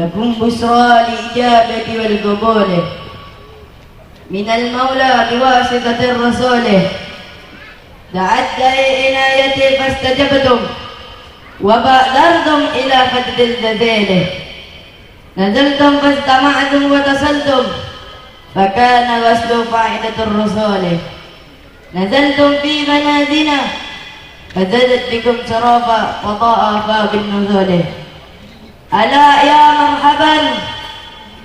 لكم بشرى الإجابة والقبول من المولى بواسطة الرسول. دعت عنايتي فاستجبتم وبادرتم إلى فتح الذيل. نزلتم فاستمعتم وتصلتم فكان غسل فائدة الرسول. نزلتم في منازلنا فزادت بكم شرافا وطاء بالنزول. ألا يا مرحبا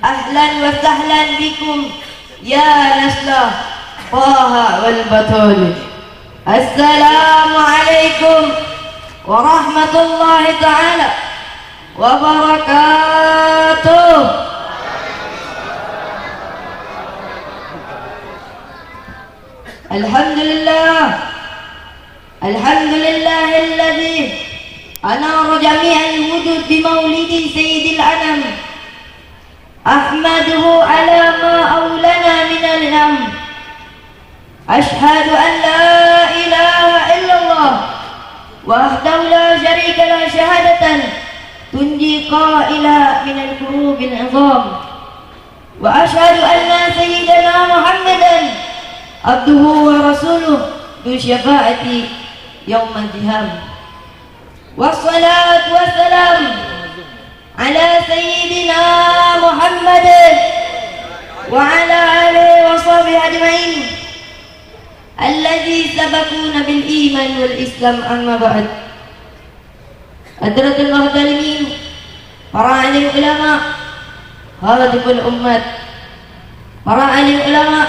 أهلا وسهلا بكم يا نسل طه والبتول. السلام عليكم ورحمة الله تعالى وبركاته. الحمد لله الذي أنار جميع الوجود بمولد سيد الأنام. أحمده على ما أولنا من الهم. أشهد أن لا إله إلا الله وحده لا شريك له شهادة تنجي قائلا من الكروب العظام. وأشهد أن سيدنا محمدا عبده ورسوله ذو شفاعة يوم الذهاب. والصلاة والسلام على سيدنا محمد وعلى آله وصحبه أجمعين الذي سبقونا بالإيمان والإسلام. أما بعد. Hadratul muhtarimin, para alim ulama, khatibul ummat, para alim ulama,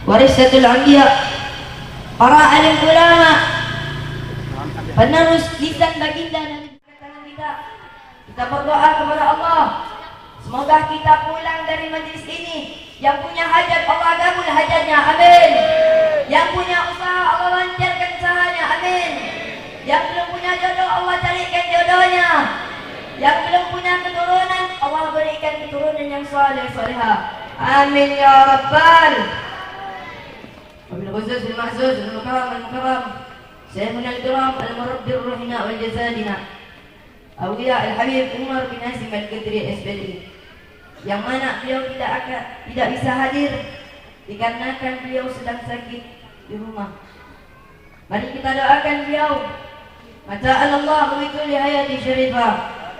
warisatul anbiya, para alim ulama, penerus lisan baginda Nabi kita. Kita berdoa kepada Allah, semoga kita pulang dari majlis ini yang punya hajat Allah kabul hajatnya, amin. Yang punya usaha Allah lancarkan usahanya, amin. Yang belum punya jodoh Allah carikan jodohnya. Yang belum punya keturunan Allah berikan keturunan yang saleh salehah, amin ya rabbal. Wabil khusus bil mahsus bil mukarram Sayyidina al-kiram al-murabbir ruhina wal jazadina Awliya al-habib Umar bin Hasim al-Qadri SPDI, yang mana beliau tidak bisa hadir dikarenakan beliau sedang sakit di rumah. Mari kita doakan beliau, mata'alallahu bi kulli hayati syarifah,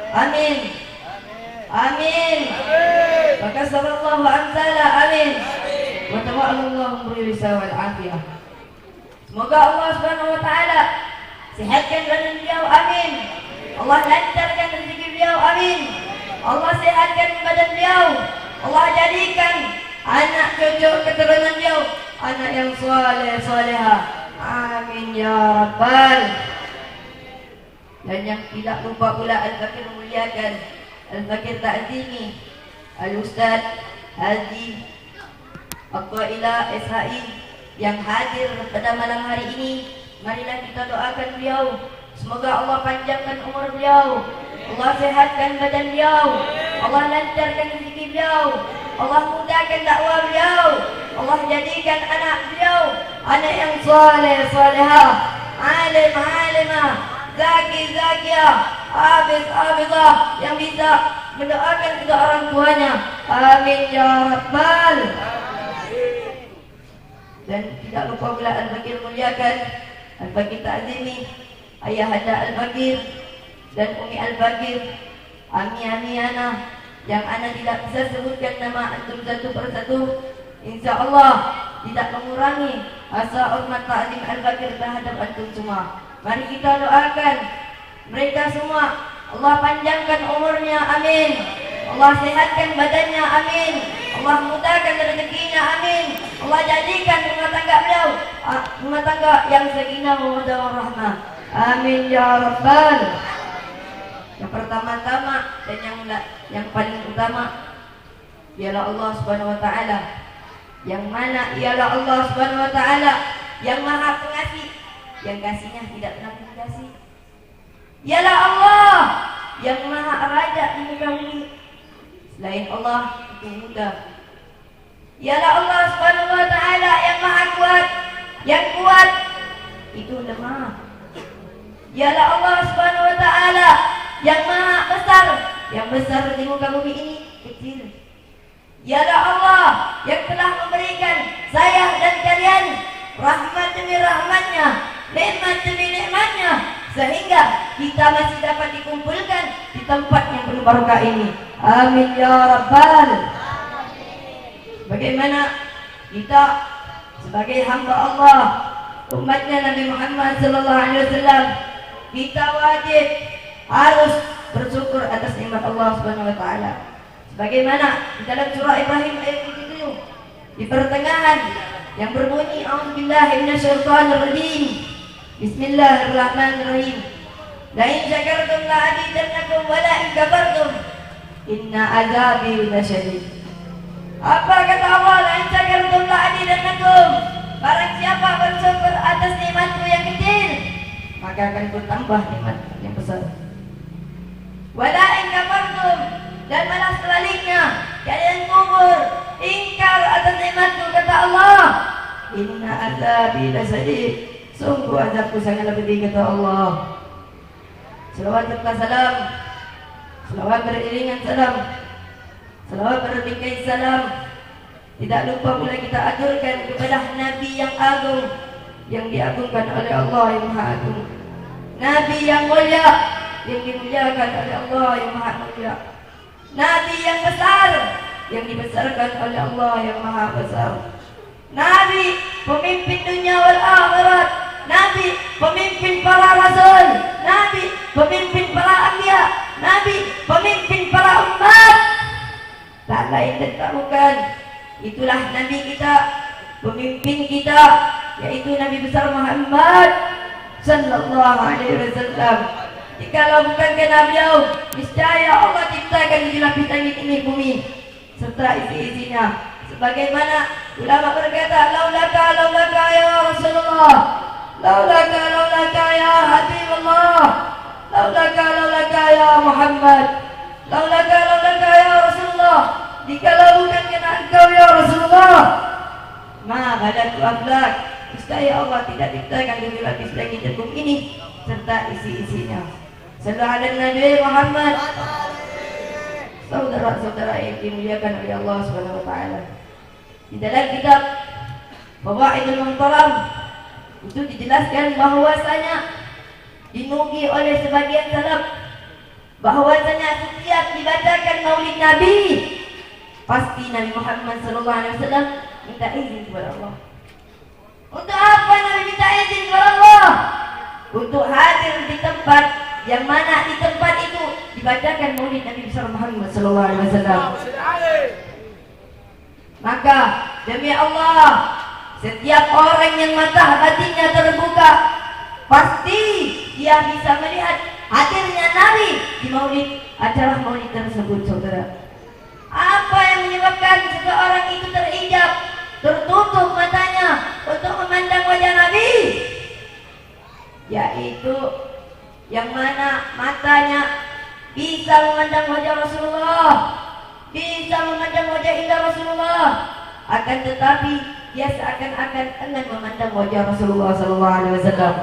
amin amin. Maka sallallahu amsala, amin. Wa tawallallahu birisa wal afiyah. Semoga Allah Subhanahu wa taala sehatkan badan beliau, amin. Allah lancarkan rezeki beliau, amin. Allah sehatkan badan beliau. Allah jadikan anak cucu keturunan beliau anak yang saleh salehah, amin ya rabbal. Dan yang tidak lupa pula al-fakir memuliakan, al-fakir ta'zimi al-ustaz Haji At-Thaila SHI yang hadir pada malam hari ini. Marilah kita doakan beliau, semoga Allah panjangkan umur beliau, Allah sehatkan badan beliau, Allah lancarkan rezeki beliau, Allah mudahkan dakwah beliau, Allah jadikan anak beliau anak yang saleh salehah, alim alimah, zaki zakiyah, hafiz hafizah, yang bisa mendoakan kedua orang tuanya, amin ya rabbal. Dan tidak lupa pula al-fakir muliakan, al-fakir ta'zimi ayah handa al-fakir dan umi al-fakir, ami ana yang ana tidak bisa sebutkan nama antum satu persatu, insyaallah tidak mengurangi asa hormat ta'zim al-fakir terhadap antum semua. Mari kita doakan mereka semua, Allah panjangkan umurnya, amin. Allah sehatkan badannya, amin. Allah mudahkan rezekinya, amin. Allah jadikan rumah tangga beliau rumah tangga yang sakinah mawaddah warahmah, amin ya rabbal. Yang pertama-tama dan yang paling utama ialah Allah Subhanahu wa taala, yang mana ialah Allah Subhanahu wa taala yang Maha Pengasih, yang kasihnya tidak pernah putus kasih. Ialah Allah yang Maha Raja di muka bumi. Selain Allah itu mudah. Ialah Allah Subhanahu wa taala yang Maha Kuat, yang kuat itu lemah. Ialah Allah Subhanahu wa taala yang Maha Besar, yang besar di muka bumi ini kecil. Dialah Allah yang telah memberikan saya dan kalian rahmat demi rahmatnya, nikmat demi nikmatnya, sehingga kita masih dapat dikumpulkan di tempat yang penuh barokah ini. Amin ya rabbal. Bagaimana kita sebagai hamba Allah, umatnya Nabi Muhammad sallallahu alaihi wasallam, kita wajib harus bersyukur atas nikmat Allah Subhanahu wa taala. Sebagaimana di dalam surah Ibrahim ayat 77 di pertengahan yang berbunyi a'udzubillahi minasyaitonirrajim. Bismillahirrahmanirrahim. La in syakartum la azidannakum wa la in kafartum inna azabi lasyadid. Apa kata Allah? La in syakartum la azidannakum. Barang siapa bersyukur atas nikmatku yang kecil, maka akan bertambah nikmat yang besar. Wala in kafartum, dan malah sebaliknya kalian kufur, ingkar atas nikmatku, kata Allah, inna azabi lasyadid, sungguh azabku sangatlah pedih, kata Allah. Selawat serta salam, selawat beriringan salam, selawat berbingkai salam, tidak lupa pula kita aturkan kepada Nabi yang agung, yang diagungkan oleh Allah yang Maha Agung, Nabi yang mulia, yang dimuliakan oleh Allah yang Maha Mulia, Nabi yang besar, yang dibesarkan oleh Allah yang Maha Besar, Nabi pemimpin dunia wal akhirat, Nabi pemimpin para rasul, Nabi pemimpin para anbiya, Nabi pemimpin para umat. Tak lain dan tak bukan, itulah Nabi kita, pemimpin kita, yaitu Nabi besar Muhammad sallallahu alaihi wasallam. Jikalau bukan karena beliau, niscaya Allah ciptakan di lapis langit ini bumi serta isi-isinya. Sebagaimana ulama berkata, laulaka ya Rasulullah, laulaka ya Habibullah, laulaka ya Muhammad, laulaka ya Rasulullah. Jikalau bukan karena engkau ya Rasulullah, ma badatu aflak, niscaya Allah tidak ciptakan di lapis langit dan bumi ini serta isi-isinya. Sallallahu alaihi Nabi Muhammad. Saudara-saudara yang dimuliakan oleh Allah Subhanahu wa taala, di dalam kitab Fawaidul Muhtaram itu dijelaskan bahwasanya dinugi oleh sebagian salaf bahwasanya setiap dibacakan Maulid Nabi pasti Nabi Muhammad sallallahu alaihi wasallam minta izin kepada Allah. Untuk apa Nabi minta izin kepada Allah? Untuk hadir di tempat yang mana di tempat itu dibacakan Maulid Nabi besar Muhammad sallallahu alaihi wasallam. Maka demi Allah, setiap orang yang mata hatinya terbuka pasti dia bisa melihat hadirnya Nabi di Maulid, acara Maulid tersebut, saudara. Apa yang menyebabkan seseorang itu terijab, tertutup matanya untuk memandang wajah Nabi? Yaitu yang mana matanya bisa memandang wajah Rasulullah, bisa memandang wajah indah Rasulullah, akan tetapi dia seakan-akan enggan memandang wajah Rasulullah sallallahu alaihi wasallam.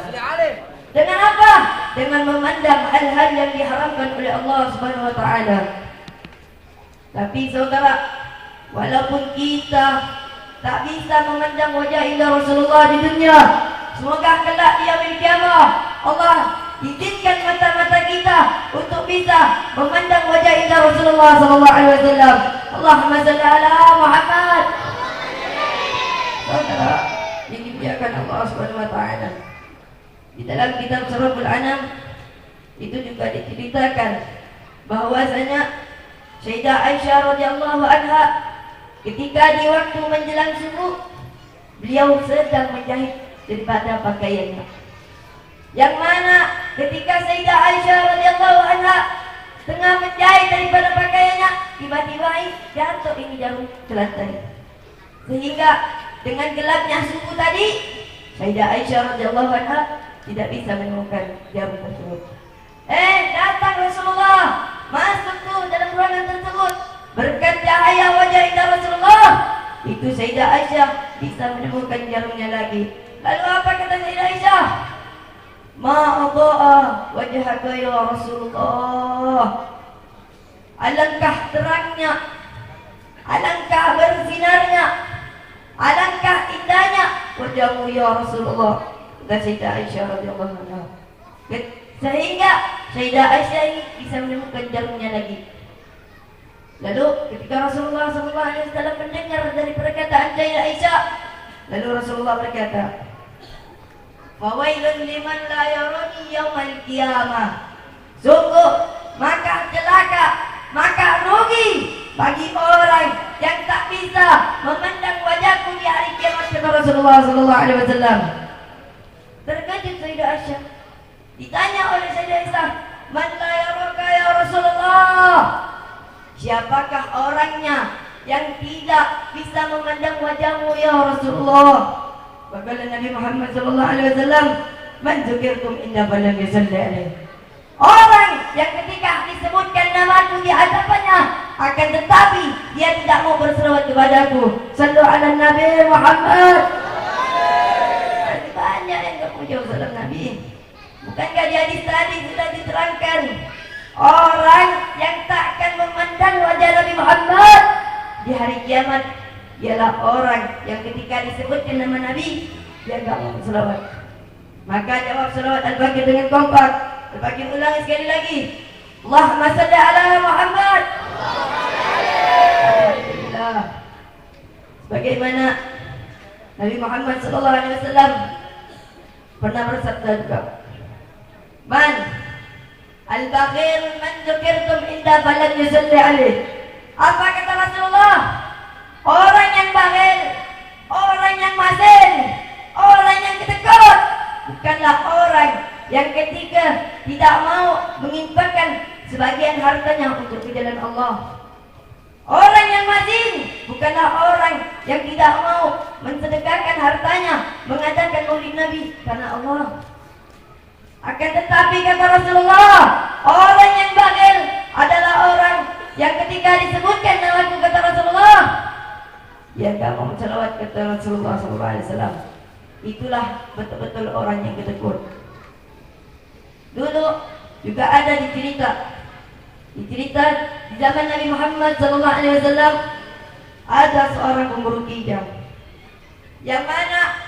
Dengan apa? Dengan memandang hal-hal yang diharamkan oleh Allah Subhanahu wa taala. Tapi saudara, walaupun kita tak bisa memandang wajah indah Rasulullah di dunia, semoga kelak di yaumil kiamah Allah izinkan mata-mata kita untuk bisa memandang wajah indah Rasulullah sallallahu alaihi wasallam. Allahumma shalli ala Muhammad. Saudara yang dimuliakan Allah Subhanahu wa taala, di dalam kitab Surahul Anam itu juga diceritakan bahwasanya Sayyidah Aisyah radhiyallahu anha ketika di waktu menjelang subuh beliau sedang menjahit daripada pakaiannya, yang mana ketika Sayyidah Aisyah radhiyallahu anha tengah menjahit daripada pakaiannya, tiba-tiba jatuh ini jarum ke lantai, sehingga dengan gelapnya subuh tadi Sayyidah Aisyah radhiyallahu anha tidak bisa menemukan jarum tersebut. Datang Rasulullah masuk tuh dalam ruangan tersebut, berkat cahaya wajah indah Rasulullah itu Sayyidah Aisyah bisa menemukan jarumnya lagi. Lalu apa kata Sayyidah Aisyah? Ma adha'a wajhaka ya Rasulullah. alangkah terangnya, alangkah bersinarnya, alangkah indahnya wajahmu ya Rasulullah. Dan Sayyidah Aisyah radhiyallahu anha, sehingga Sayyidah Aisyah ini bisa menemukan jarumnya lagi. Lalu ketika Rasulullah SAW mendengar dari perkataan Sayyidah Aisyah, lalu Rasulullah berkata, "Fawailun liman la yarani yaumal qiyamah." Sungguh maka celaka, maka rugi bagi orang yang tak bisa memandang wajahku di hari kiamat, kata Rasulullah SAW. Terkejut Sayyidah Aisyah, ditanya oleh Sayyidah Aisyah, "Man la yaraka ya Rasulullah?" Siapakah orangnya yang tidak bisa memandang wajahmu ya Rasulullah? Bagala Nabi Muhammad SAW, "Man dzukirtum inda falam yusalli alaihi." Orang yang ketika disebutkan namaku di hadapannya, akan tetapi dia tidak mau berselawat kepadaku. Sallu ala Nabi Muhammad. Banyak yang tak mau jawab salam Nabi. Bukankah di hadis tadi sudah diterangkan, orang yang tak akan memandang wajah Nabi Muhammad di hari kiamat ialah orang yang ketika disebutkan nama Nabi, dia tak mau berselawat. Maka jawab selawat Al-Baqir dengan kompak. Al-Baqir ulangi sekali lagi, Allahumma salli ala Muhammad. Alhamdulillah. Bagaimana Nabi Muhammad SAW pernah bersabda juga, "Man al-baghir man dzukirtum inda falam yusalli alaih." Apa kata Rasulullah? Orang yang baghil, orang yang masin, orang yang ketekut bukanlah orang yang ketiga tidak mau menginfakkan sebagian hartanya untuk ke jalan Allah. Orang yang masin bukanlah orang yang tidak mau mensedekahkan hartanya mengadakan maulid Nabi karena Allah. Akan tetapi kata Rasulullah, orang yang bakhil adalah orang yang ketika disebutkan namaku, kata Rasulullah, dia tak mau selawat, kata Rasulullah SAW. Itulah betul-betul orang yang ketekut. Dulu juga ada dicerita di zaman Nabi Muhammad SAW, ada seorang pemburu kijang, yang mana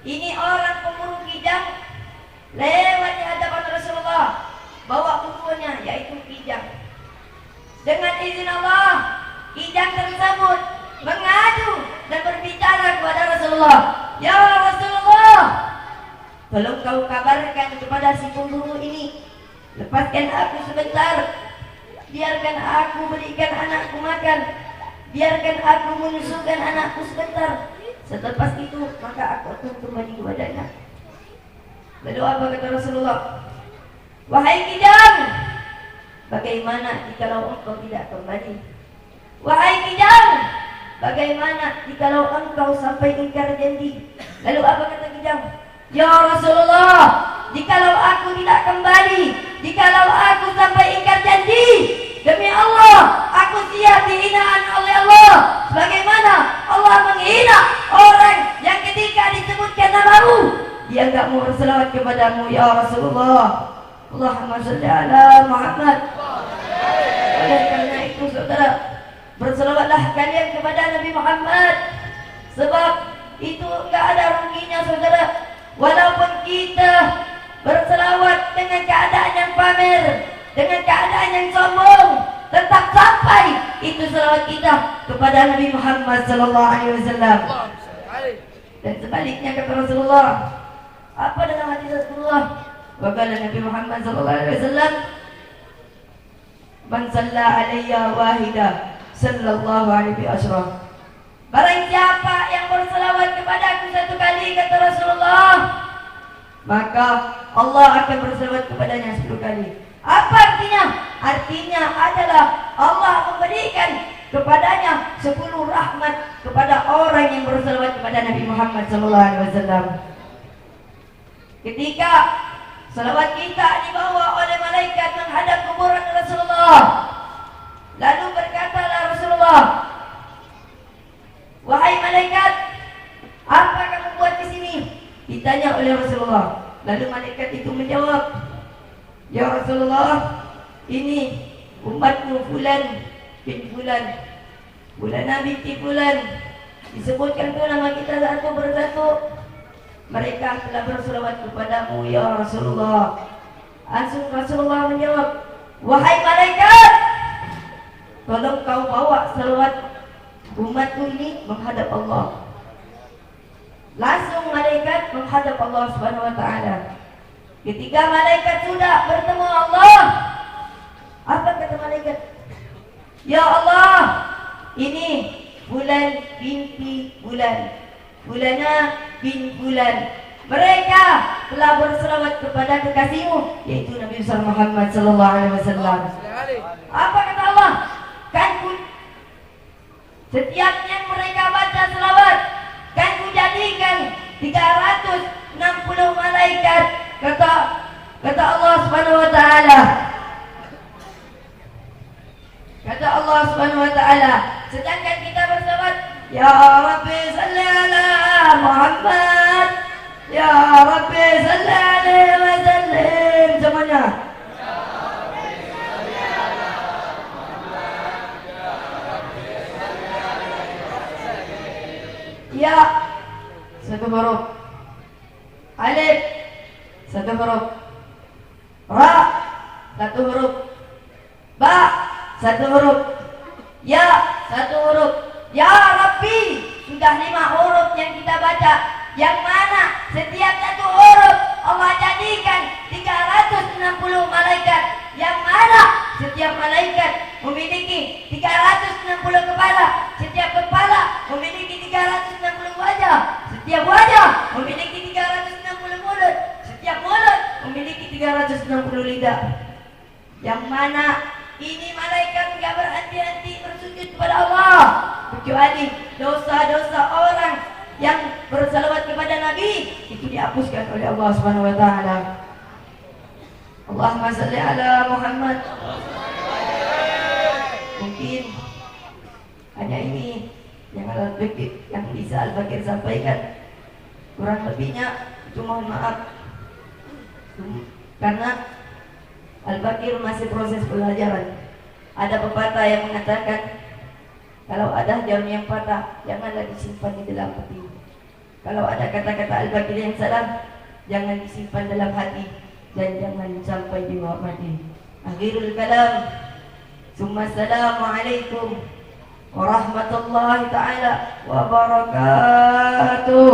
ini orang pemburu kijang lewat di hadapan Rasulullah, bawa bukunya yaitu kijang. Dengan izin Allah, kijang tersebut mengadu dan berbicara kepada Rasulullah, "Ya Rasulullah, tolong kau kabarkan kepada si pemburu ini, lepaskan aku sebentar, biarkan aku berikan anakku makan, biarkan aku menyusukan anakku sebentar. Selepas itu maka aku akan kembali kepadanya." Lalu apa kata Rasulullah? "Wahai kijang, bagaimana jikalau engkau tidak kembali? Wahai kijang, bagaimana jikalau engkau sampai ingkar janji?" Lalu apa kata kijang? "Ya Rasulullah, jikalau aku tidak kembali, jikalau aku sampai ingkar janji, demi Allah, aku siap dihinaan oleh Allah, sebagaimana Allah menghina orang yang ketika disebutkan namamu, dia enggak mau berselawat kepadamu ya Rasulullah. Allahumma salli ala Muhammad." Oleh karena itu saudara, berselawatlah kalian kepada Nabi Muhammad, sebab itu enggak ada ruginya saudara. Walaupun kita berselawat dengan keadaan yang pamer, dengan keadaan yang sombong, tetap sampai itu selawat kita kepada Nabi Muhammad SAW. Dan sebaliknya kata Rasulullah, apa dalam hadis Rasulullah? Wakala Nabi Muhammad SAW, "Man salla alayya wahida sallallahu alaihi asyra." Barang siapa yang berselawat kepadaku satu kali, kata Rasulullah, maka Allah akan berselawat kepadanya 10 kali. Apa artinya? Artinya adalah Allah memberikan kepadanya 10 rahmat kepada orang yang berselawat kepada Nabi Muhammad SAW. Ketika selawat kita dibawa oleh malaikat menghadap kuburan Rasulullah, lalu berkatalah Rasulullah, "Wahai malaikat, apa kamu buat di sini?" Ditanya oleh Rasulullah. Lalu malaikat itu menjawab, "Ya Rasulullah, ini umatmu fulan bin fulan, fulana binti fulan, disebutkan tu nama kita satu persatu. Mereka telah berselawat kepadamu ya Rasulullah. Langsung Rasulullah menjawab, wahai malaikat, tolong kau bawa selawat umatku ini menghadap Allah. Langsung malaikat menghadap Allah Subhanahu wa taala. Ketika malaikat sudah bertemu Allah, apa kata malaikat? Ya Allah, ini fulan binti fulan, fulana bin fulan. Mereka telah berselawat kepada kekasihmu, yaitu Nabi besar Muhammad sallallahu alaihi wasallam. Apa kata Allah? Kan setiap yang mereka baca selawat, kan ku jadikan 360 malaikat, kata Allah Subhanahu wa taala. Kata Allah Subhanahu wa taala, sedangkan kita berselawat, ya Rabbi salli ala Muhammad, ya Rabbi salli alaihi wa sallim, semuanya. Ya, satu huruf. Alif, satu huruf. Ra, satu huruf. Ba, satu huruf. Ya, satu huruf. Ya Rabbi, sudah 5 huruf yang kita baca. Yang mana setiap satu huruf Allah jadikan 360 malaikat. Yang mana setiap malaikat memiliki 360 kepala. Setiap kepala memiliki 360 wajah. Setiap wajah memiliki 360 mulut. Setiap mulut memiliki 360 lidah. Yang mana ini malaikat tidak berhenti-henti bersujud kepada Allah, kecuali dosa-dosa orang yang bersalawat kepada Nabi itu dihapuskan oleh Allah Subhanahu wa taala. Allahumma shalli ala Muhammad. Mungkin hanya ini yang bisa Al-Bakir sampaikan. Kurang lebihnya itu mohon maaf. Karena Al-Bakir masih proses pelajaran. Ada pepatah yang mengatakan, kalau ada jarum yang patah, janganlah disimpan di dalam hati. Kalau ada kata-kata Al-Bakir yang salah, jangan disimpan dalam hati dan jangan sampai dihormati. Akhirul kalam. Assalamualaikum warahmatullahi taala wabarakatuh.